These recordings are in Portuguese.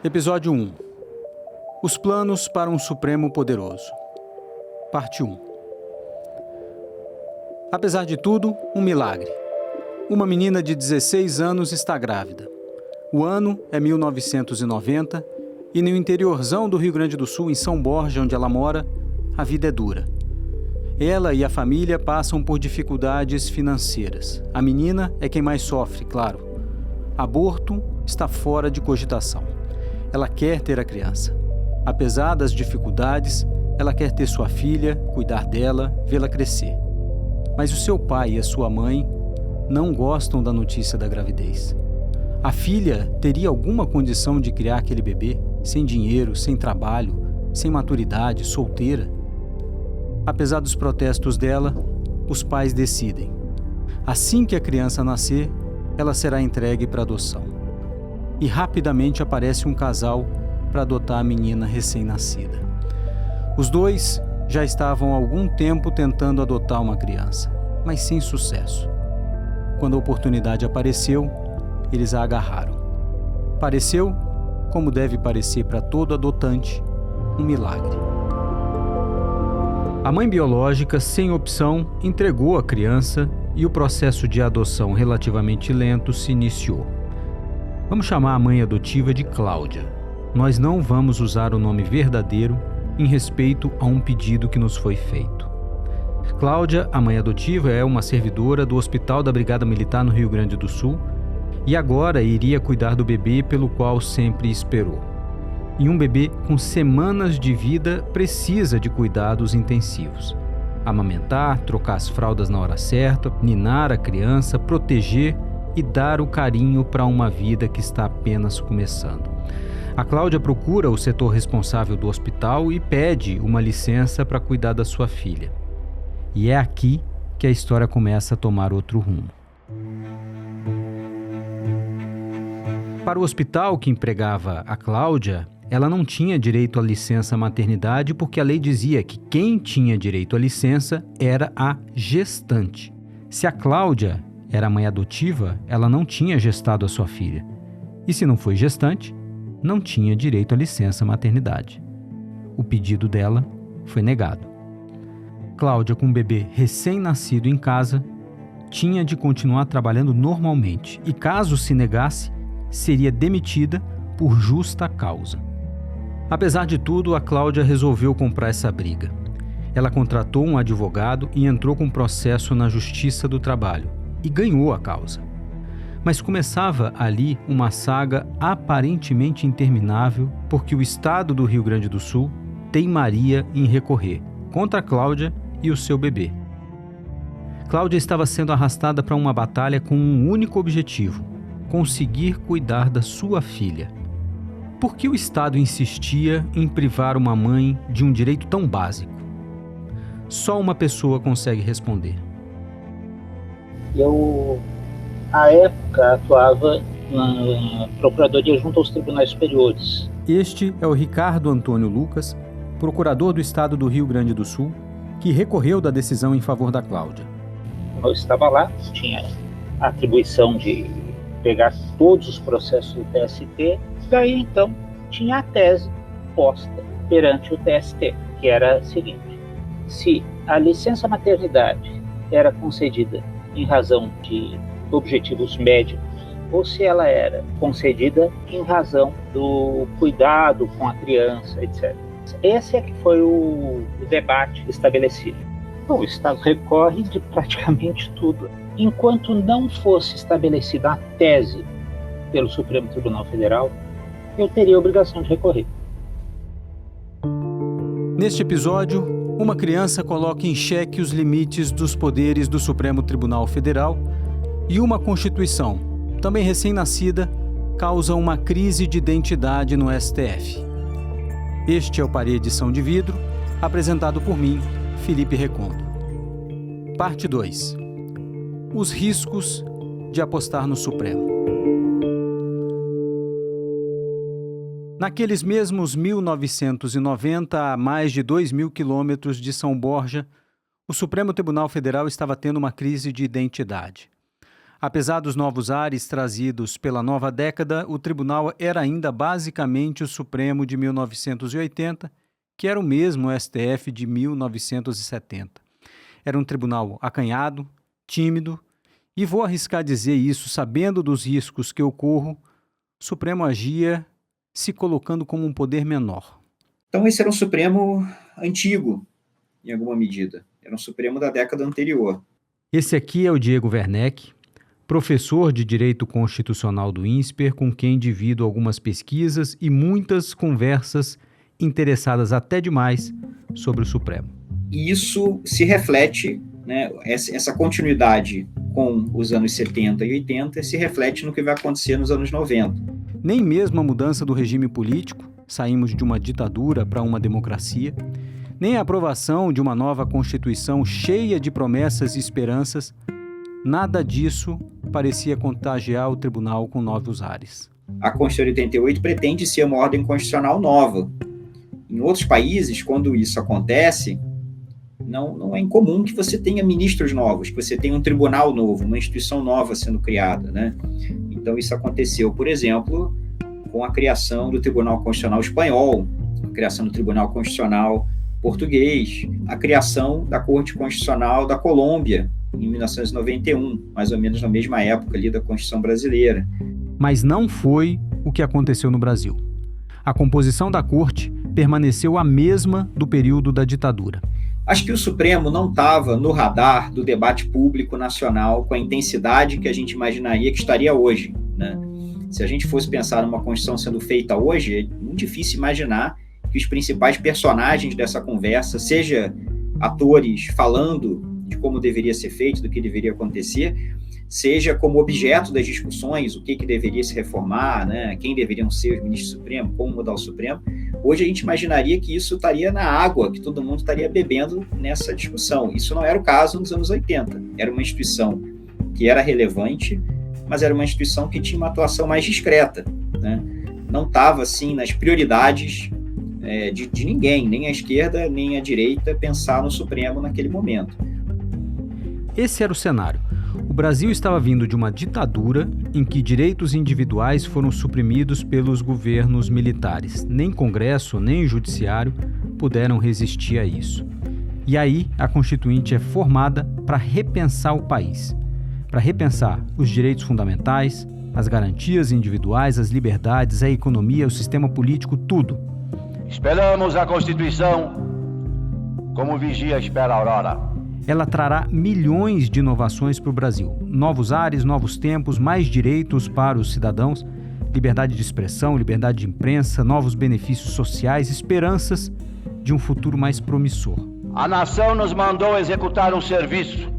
Episódio 1. Os planos para um Supremo Poderoso. Parte 1. Apesar de tudo, um milagre. Uma menina de 16 anos está grávida. O ano é 1990 e no interiorzão do Rio Grande do Sul, em São Borja, onde ela mora, a vida é dura. Ela e a família passam por dificuldades financeiras. A menina é quem mais sofre, claro. Aborto está fora de cogitação. Ela quer ter a criança. Apesar das dificuldades, ela quer ter sua filha, cuidar dela, vê-la crescer. Mas o seu pai e a sua mãe não gostam da notícia da gravidez. A filha teria alguma condição de criar aquele bebê, sem dinheiro, sem trabalho, sem maturidade, solteira? Apesar dos protestos dela, os pais decidem. Assim que a criança nascer, ela será entregue para adoção. E rapidamente aparece um casal para adotar a menina recém-nascida. Os dois já estavam há algum tempo tentando adotar uma criança, mas sem sucesso. Quando a oportunidade apareceu, eles a agarraram. Pareceu, como deve parecer para todo adotante, um milagre. A mãe biológica, sem opção, entregou a criança e o processo de adoção relativamente lento se iniciou. Vamos chamar a mãe adotiva de Cláudia. Nós não vamos usar o nome verdadeiro em respeito a um pedido que nos foi feito. Cláudia, a mãe adotiva, é uma servidora do Hospital da Brigada Militar no Rio Grande do Sul e agora iria cuidar do bebê pelo qual sempre esperou. E um bebê com semanas de vida precisa de cuidados intensivos. Amamentar, trocar as fraldas na hora certa, ninar a criança, proteger e dar o carinho para uma vida que está apenas começando. A Cláudia procura o setor responsável do hospital e pede uma licença para cuidar da sua filha. E é aqui que a história começa a tomar outro rumo. Para o hospital que empregava a Cláudia, ela não tinha direito à licença maternidade porque a lei dizia que quem tinha direito à licença era a gestante. Se a Cláudia era mãe adotiva, ela não tinha gestado a sua filha. E se não foi gestante, não tinha direito à licença maternidade. O pedido dela foi negado. Cláudia, com um bebê recém-nascido em casa, tinha de continuar trabalhando normalmente e, caso se negasse, seria demitida por justa causa. Apesar de tudo, a Cláudia resolveu comprar essa briga. Ela contratou um advogado e entrou com um processo na Justiça do Trabalho e ganhou a causa. Mas começava ali uma saga aparentemente interminável porque o Estado do Rio Grande do Sul teimaria em recorrer contra a Cláudia e o seu bebê. Cláudia estava sendo arrastada para uma batalha com um único objetivo: conseguir cuidar da sua filha. Por que o Estado insistia em privar uma mãe de um direito tão básico? Só uma pessoa consegue responder. Eu, à época, atuava na Procuradoria junto aos Tribunais Superiores. Este é o Ricardo Antônio Lucas, procurador do Estado do Rio Grande do Sul, que recorreu da decisão em favor da Cláudia. Eu estava lá, tinha a atribuição de pegar todos os processos do TST, daí então tinha a tese posta perante o TST, que era a seguinte: se a licença maternidade era concedida em razão de objetivos médicos ou se ela era concedida em razão do cuidado com a criança, etc. Esse é que foi o debate estabelecido. Bom, o Estado recorre de praticamente tudo. Enquanto não fosse estabelecida a tese pelo Supremo Tribunal Federal, eu teria a obrigação de recorrer. Neste episódio, uma criança coloca em xeque os limites dos poderes do Supremo Tribunal Federal e uma Constituição, também recém-nascida, causa uma crise de identidade no STF. Este é o Paredição de Vidro, apresentado por mim, Felipe Recondo. Parte 2. Os riscos de apostar no Supremo. Naqueles mesmos 1990, a mais de 2.000 quilômetros de São Borja, o Supremo Tribunal Federal estava tendo uma crise de identidade. Apesar dos novos ares trazidos pela nova década, o tribunal era ainda basicamente o Supremo de 1980, que era o mesmo STF de 1970. Era um tribunal acanhado, tímido, e vou arriscar dizer isso, sabendo dos riscos que eu corro, o Supremo agia se colocando como um poder menor. Então esse era um Supremo antigo, em alguma medida. Era um Supremo da década anterior. Esse aqui é o Diego Werneck, professor de Direito Constitucional do INSPER, com quem divido algumas pesquisas e muitas conversas interessadas até demais sobre o Supremo. E isso se reflete, né, essa continuidade com os anos 70 e 80 se reflete no que vai acontecer nos anos 90. Nem mesmo a mudança do regime político, saímos de uma ditadura para uma democracia, nem a aprovação de uma nova Constituição cheia de promessas e esperanças, nada disso parecia contagiar o tribunal com novos ares. A Constituição de 88 pretende ser uma ordem constitucional nova. Em outros países, quando isso acontece, não é incomum que você tenha ministros novos, que você tenha um tribunal novo, uma instituição nova sendo criada, né? Então isso aconteceu, por exemplo, com a criação do Tribunal Constitucional Espanhol, a criação do Tribunal Constitucional Português, a criação da Corte Constitucional da Colômbia, em 1991, mais ou menos na mesma época ali da Constituição Brasileira. Mas não foi o que aconteceu no Brasil. A composição da Corte permaneceu a mesma do período da ditadura. Acho que o Supremo não estava no radar do debate público nacional com a intensidade que a gente imaginaria que estaria hoje, né? Se a gente fosse pensar numa Constituição sendo feita hoje, é muito difícil imaginar que os principais personagens dessa conversa, seja atores falando de como deveria ser feito, do que deveria acontecer, seja como objeto das discussões, o que deveria se reformar, né? Quem deveriam ser os ministros do Supremo, como mudar o Supremo. Hoje a gente imaginaria que isso estaria na água, que todo mundo estaria bebendo nessa discussão. Isso não era o caso nos anos 80. Era uma instituição que era relevante, mas era uma instituição que tinha uma atuação mais discreta, né? Não estava assim nas prioridades de ninguém, nem a esquerda, nem a direita, pensar no Supremo naquele momento. Esse era o cenário. O Brasil estava vindo de uma ditadura em que direitos individuais foram suprimidos pelos governos militares. Nem Congresso, nem Judiciário puderam resistir a isso. E aí a Constituinte é formada para repensar o país, para repensar os direitos fundamentais, as garantias individuais, as liberdades, a economia, o sistema político, tudo. Esperamos a Constituição como vigia espera a aurora. Ela trará milhões de inovações para o Brasil. Novos ares, novos tempos, mais direitos para os cidadãos, liberdade de expressão, liberdade de imprensa, novos benefícios sociais, esperanças de um futuro mais promissor. A nação nos mandou executar um serviço.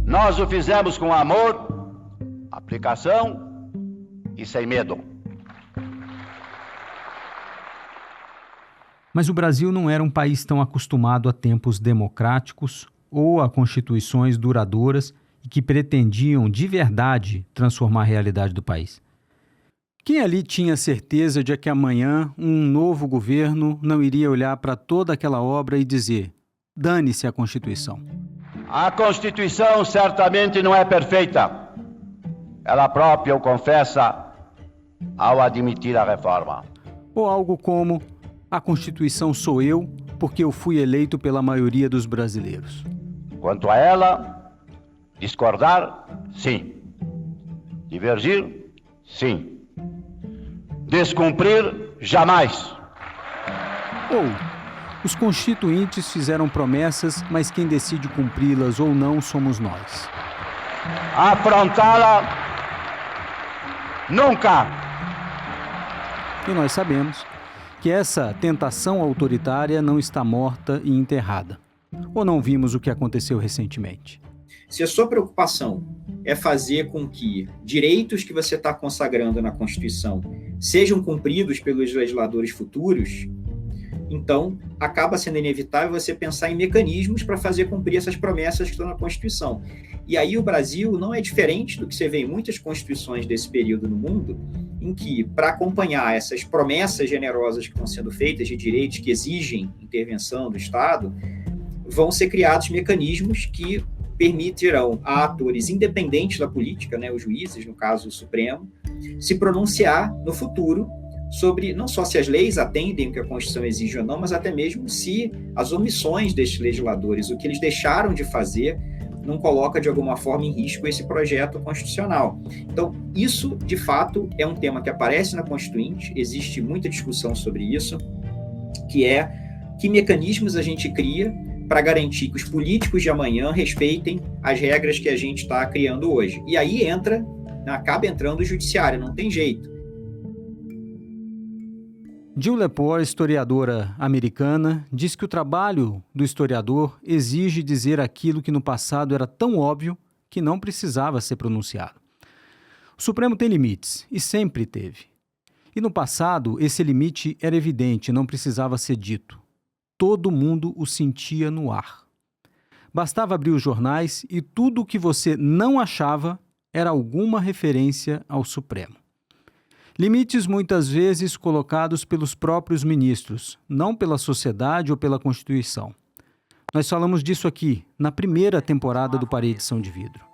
Nós o fizemos com amor, aplicação e sem medo. Mas o Brasil não era um país tão acostumado a tempos democráticos ou a constituições duradouras e que pretendiam de verdade transformar a realidade do país. Quem ali tinha certeza de que amanhã um novo governo não iria olhar para toda aquela obra e dizer: dane-se a Constituição? A Constituição certamente não é perfeita. Ela própria o confessa ao admitir a reforma. Ou algo como: a Constituição sou eu porque eu fui eleito pela maioria dos brasileiros. Quanto a ela, discordar, sim. Divergir, sim. Descumprir, jamais. Ou, os constituintes fizeram promessas, mas quem decide cumpri-las ou não somos nós. Afrontá-la, nunca. E nós sabemos que essa tentação autoritária não está morta e enterrada. Ou não vimos o que aconteceu recentemente? Se a sua preocupação é fazer com que direitos que você está consagrando na Constituição sejam cumpridos pelos legisladores futuros, então acaba sendo inevitável você pensar em mecanismos para fazer cumprir essas promessas que estão na Constituição. E aí o Brasil não é diferente do que você vê em muitas constituições desse período no mundo, em que, para acompanhar essas promessas generosas que estão sendo feitas de direitos que exigem intervenção do Estado, vão ser criados mecanismos que permitirão a atores independentes da política, né, os juízes, no caso o Supremo, se pronunciar no futuro sobre não só se as leis atendem o que a Constituição exige ou não, mas até mesmo se as omissões destes legisladores, o que eles deixaram de fazer, não coloca de alguma forma em risco esse projeto constitucional. Então, isso, de fato, é um tema que aparece na Constituinte, existe muita discussão sobre isso, que é que mecanismos a gente cria para garantir que os políticos de amanhã respeitem as regras que a gente está criando hoje. E aí acaba entrando o judiciário, não tem jeito. Jill Lepore, historiadora americana, diz que o trabalho do historiador exige dizer aquilo que no passado era tão óbvio que não precisava ser pronunciado. O Supremo tem limites, e sempre teve. E no passado, esse limite era evidente, não precisava ser dito. Todo mundo o sentia no ar. Bastava abrir os jornais e tudo o que você não achava era alguma referência ao Supremo. Limites muitas vezes colocados pelos próprios ministros, não pela sociedade ou pela Constituição. Nós falamos disso aqui, na primeira temporada do Paredição de Vidro.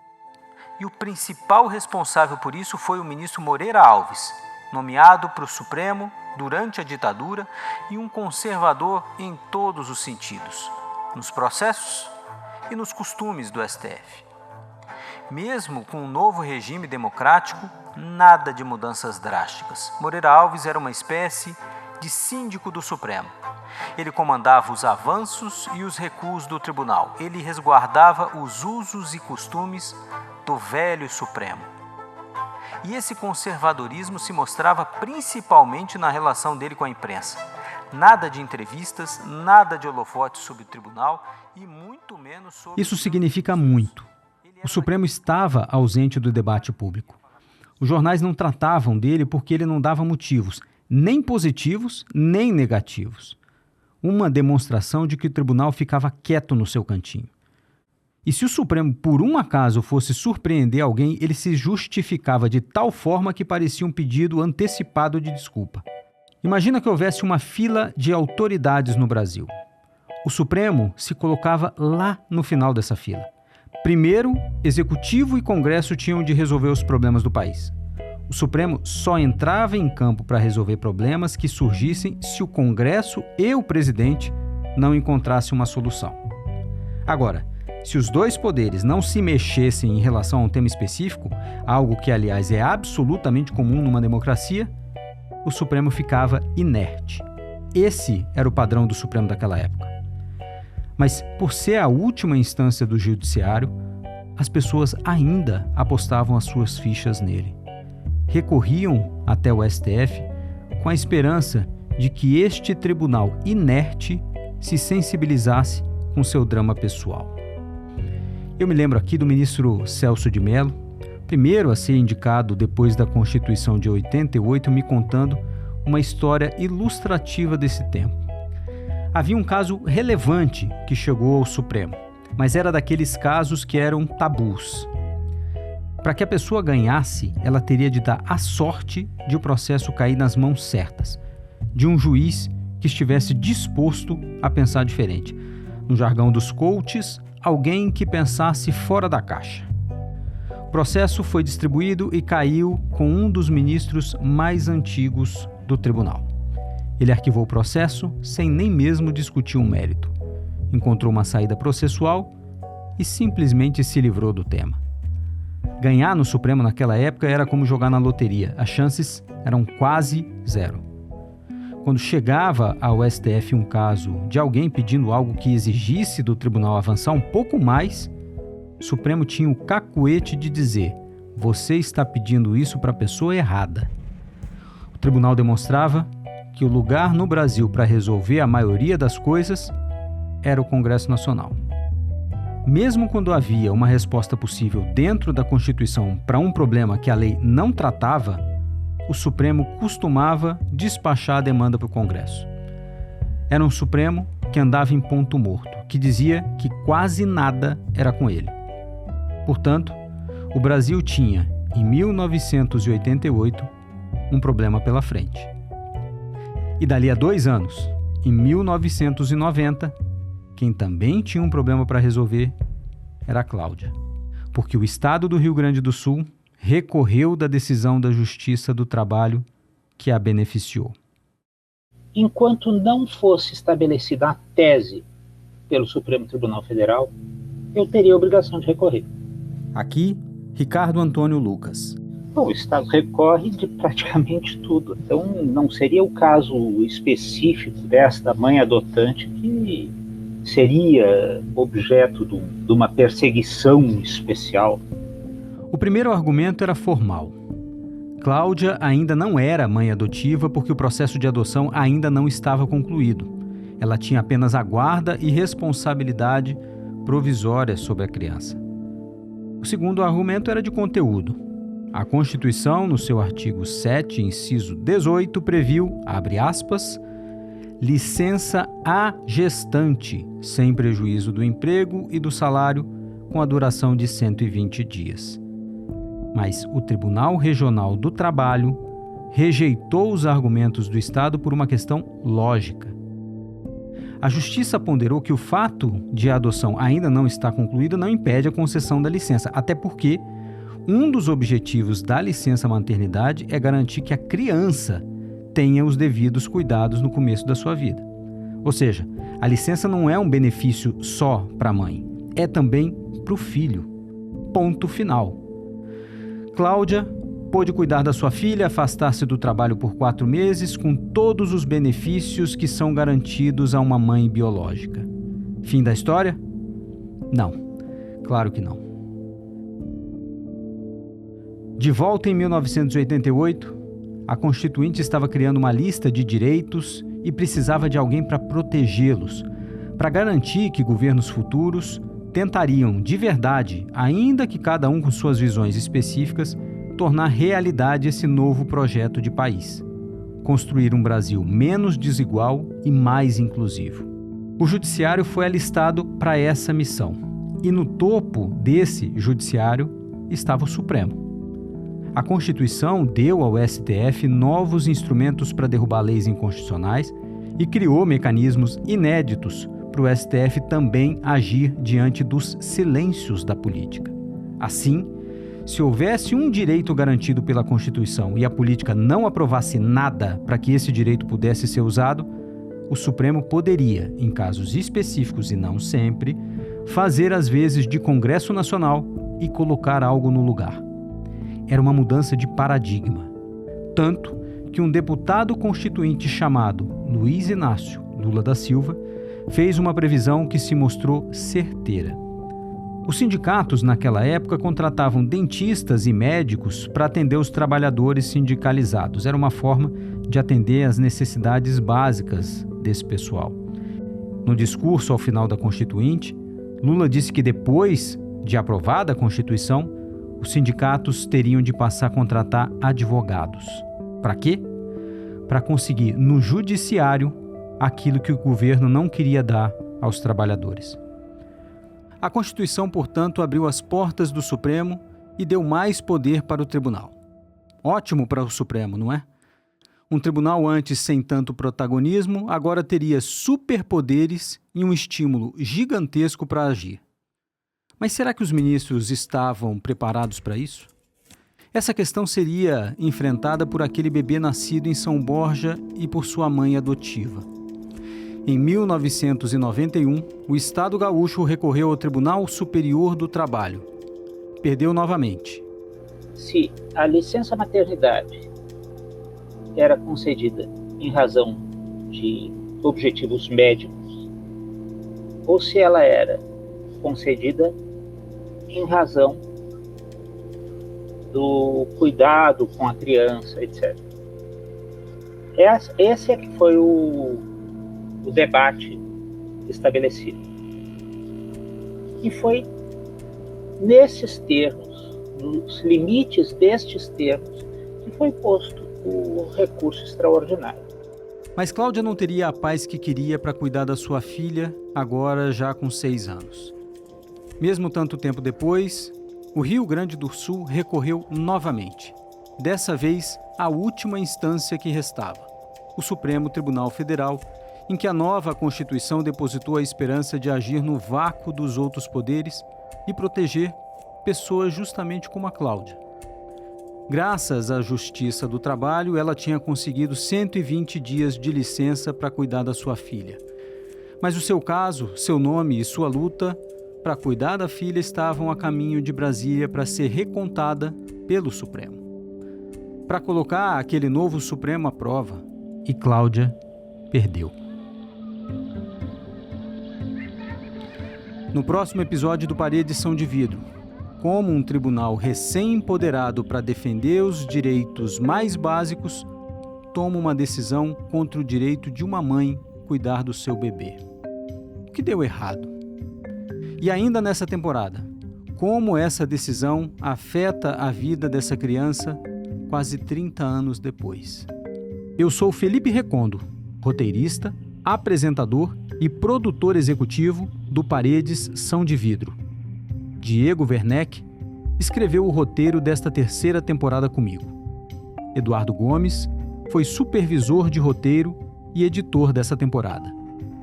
E o principal responsável por isso foi o ministro Moreira Alves, nomeado para o Supremo durante a ditadura e um conservador em todos os sentidos, nos processos e nos costumes do STF. Mesmo com um novo regime democrático, nada de mudanças drásticas. Moreira Alves era uma espécie de síndico do Supremo. Ele comandava os avanços e os recuos do tribunal. Ele resguardava os usos e costumes do velho Supremo. E esse conservadorismo se mostrava principalmente na relação dele com a imprensa. Nada de entrevistas, nada de holofotes sobre o tribunal e muito menos sobre... Isso significa muito. O Supremo estava ausente do debate público. Os jornais não tratavam dele porque ele não dava motivos, nem positivos, nem negativos. Uma demonstração de que o tribunal ficava quieto no seu cantinho. E se o Supremo, por um acaso, fosse surpreender alguém, ele se justificava de tal forma que parecia um pedido antecipado de desculpa. Imagina que houvesse uma fila de autoridades no Brasil. O Supremo se colocava lá no final dessa fila. Primeiro, Executivo e Congresso tinham de resolver os problemas do país. O Supremo só entrava em campo para resolver problemas que surgissem se o Congresso e o presidente não encontrassem uma solução. Agora, se os dois poderes não se mexessem em relação a um tema específico, algo que, aliás, é absolutamente comum numa democracia, o Supremo ficava inerte. Esse era o padrão do Supremo daquela época. Mas, por ser a última instância do judiciário, as pessoas ainda apostavam as suas fichas nele. Recorriam até o STF com a esperança de que este tribunal inerte se sensibilizasse com seu drama pessoal. Eu me lembro aqui do ministro Celso de Mello, primeiro a ser indicado depois da Constituição de 88, me contando uma história ilustrativa desse tempo. Havia um caso relevante que chegou ao Supremo, mas era daqueles casos que eram tabus. Para que a pessoa ganhasse, ela teria de dar a sorte de o processo cair nas mãos certas, de um juiz que estivesse disposto a pensar diferente. No jargão dos coaches, alguém que pensasse fora da caixa. O processo foi distribuído e caiu com um dos ministros mais antigos do tribunal. Ele arquivou o processo sem nem mesmo discutir um mérito. Encontrou uma saída processual e simplesmente se livrou do tema. Ganhar no Supremo naquela época era como jogar na loteria. As chances eram quase zero. Quando chegava ao STF um caso de alguém pedindo algo que exigisse do tribunal avançar um pouco mais, o Supremo tinha o cacuete de dizer: você está pedindo isso para a pessoa errada. O tribunal demonstrava que o lugar no Brasil para resolver a maioria das coisas era o Congresso Nacional. Mesmo quando havia uma resposta possível dentro da Constituição para um problema que a lei não tratava, o Supremo costumava despachar a demanda para o Congresso. Era um Supremo que andava em ponto morto, que dizia que quase nada era com ele. Portanto, o Brasil tinha, em 1988, um problema pela frente. E dali a 2 anos, em 1990, quem também tinha um problema para resolver era a Cláudia, porque o Estado do Rio Grande do Sul recorreu da decisão da Justiça do Trabalho que a beneficiou. Enquanto não fosse estabelecida a tese pelo Supremo Tribunal Federal, eu teria a obrigação de recorrer. Aqui, Ricardo Antônio Lucas. Bom, o Estado recorre de praticamente tudo. Então, não seria o caso específico desta mãe adotante que seria objeto de uma perseguição especial. O primeiro argumento era formal. Cláudia ainda não era mãe adotiva porque o processo de adoção ainda não estava concluído. Ela tinha apenas a guarda e responsabilidade provisória sobre a criança. O segundo argumento era de conteúdo. A Constituição, no seu artigo 7, inciso 18, previu, abre aspas, licença à gestante, sem prejuízo do emprego e do salário, com a duração de 120 dias. Mas o Tribunal Regional do Trabalho rejeitou os argumentos do Estado por uma questão lógica. A Justiça ponderou que o fato de a adoção ainda não estar concluída não impede a concessão da licença, até porque um dos objetivos da licença maternidade é garantir que a criança tenha os devidos cuidados no começo da sua vida. Ou seja, a licença não é um benefício só para a mãe, é também para o filho. Ponto final. Cláudia pôde cuidar da sua filha, afastar-se do trabalho por 4 meses, com todos os benefícios que são garantidos a uma mãe biológica. Fim da história? Não, claro que não. De volta em 1988, a Constituinte estava criando uma lista de direitos e precisava de alguém para protegê-los, para garantir que governos futuros tentariam, de verdade, ainda que cada um com suas visões específicas, tornar realidade esse novo projeto de país. Construir um Brasil menos desigual e mais inclusivo. O Judiciário foi alistado para essa missão. E no topo desse Judiciário estava o Supremo. A Constituição deu ao STF novos instrumentos para derrubar leis inconstitucionais e criou mecanismos inéditos para o STF também agir diante dos silêncios da política. Assim, se houvesse um direito garantido pela Constituição e a política não aprovasse nada para que esse direito pudesse ser usado, o Supremo poderia, em casos específicos e não sempre, fazer às vezes de Congresso Nacional e colocar algo no lugar. Era uma mudança de paradigma. Tanto que um deputado constituinte chamado Luiz Inácio Lula da Silva fez uma previsão que se mostrou certeira. Os sindicatos, naquela época, contratavam dentistas e médicos para atender os trabalhadores sindicalizados. Era uma forma de atender às necessidades básicas desse pessoal. No discurso ao final da Constituinte, Lula disse que depois de aprovada a Constituição, os sindicatos teriam de passar a contratar advogados. Para quê? Para conseguir, no judiciário, aquilo que o governo não queria dar aos trabalhadores. A Constituição, portanto, abriu as portas do Supremo e deu mais poder para o tribunal. Ótimo para o Supremo, não é? Um tribunal antes sem tanto protagonismo, agora teria superpoderes e um estímulo gigantesco para agir. Mas será que os ministros estavam preparados para isso? Essa questão seria enfrentada por aquele bebê nascido em São Borja e por sua mãe adotiva. Em 1991, o Estado gaúcho recorreu ao Tribunal Superior do Trabalho. Perdeu novamente. Se a licença maternidade era concedida em razão de objetivos médicos, ou se ela era concedida em razão do cuidado com a criança, etc. Esse é que foi o debate estabelecido. E foi nesses termos, nos limites destes termos, que foi posto o recurso extraordinário. Mas Cláudia não teria a paz que queria para cuidar da sua filha, agora já com 6 anos. Mesmo tanto tempo depois, o Rio Grande do Sul recorreu novamente. Dessa vez, a última instância que restava, o Supremo Tribunal Federal, em que a nova Constituição depositou a esperança de agir no vácuo dos outros poderes e proteger pessoas justamente como a Cláudia. Graças à Justiça do Trabalho, ela tinha conseguido 120 dias de licença para cuidar da sua filha. Mas o seu caso, seu nome e sua luta para cuidar da filha estavam a caminho de Brasília para ser recontada pelo Supremo. Para colocar aquele novo Supremo à prova, e Cláudia perdeu. No próximo episódio do Paredes São de Vidro, como um tribunal recém-empoderado para defender os direitos mais básicos, toma uma decisão contra o direito de uma mãe cuidar do seu bebê. O que deu errado? E ainda nessa temporada, como essa decisão afeta a vida dessa criança quase 30 anos depois. Eu sou Felipe Recondo, roteirista, apresentador e produtor executivo do Paredes São de Vidro. Diego Werneck escreveu o roteiro desta terceira temporada comigo. Eduardo Gomes foi supervisor de roteiro e editor dessa temporada,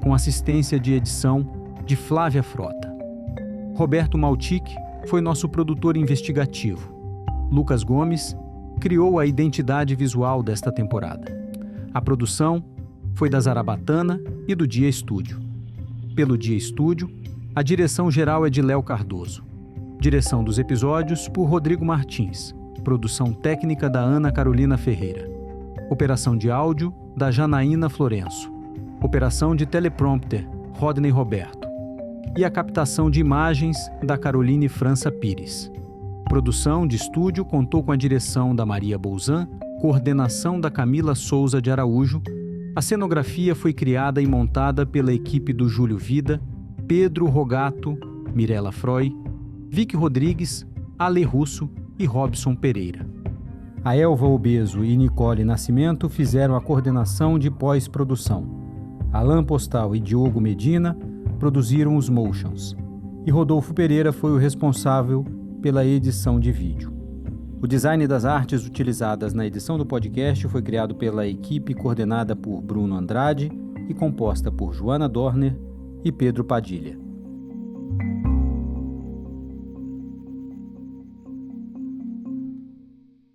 com assistência de edição de Flávia Frota. Roberto Maltic foi nosso produtor investigativo. Lucas Gomes criou a identidade visual desta temporada. A produção foi da Zarabatana e do Dia Estúdio. Pelo Dia Estúdio, a direção geral é de Léo Cardoso. Direção dos episódios por Rodrigo Martins. Produção técnica da Ana Carolina Ferreira. Operação de áudio da Janaína Florenço. Operação de teleprompter Rodney Roberto. E a captação de imagens da Caroline França Pires. Produção de estúdio contou com a direção da Maria Bolzan, coordenação da Camila Souza de Araújo. A cenografia foi criada e montada pela equipe do Júlio Vida, Pedro Rogato, Mirella Froy, Vicky Rodrigues, Ale Russo e Robson Pereira. A Elva Obeso e Nicole Nascimento fizeram a coordenação de pós-produção. Alan Postal e Diogo Medina produziram os motions. E Rodolfo Pereira foi o responsável pela edição de vídeo. O design das artes utilizadas na edição do podcast foi criado pela equipe coordenada por Bruno Andrade e composta por Joana Dorner e Pedro Padilha.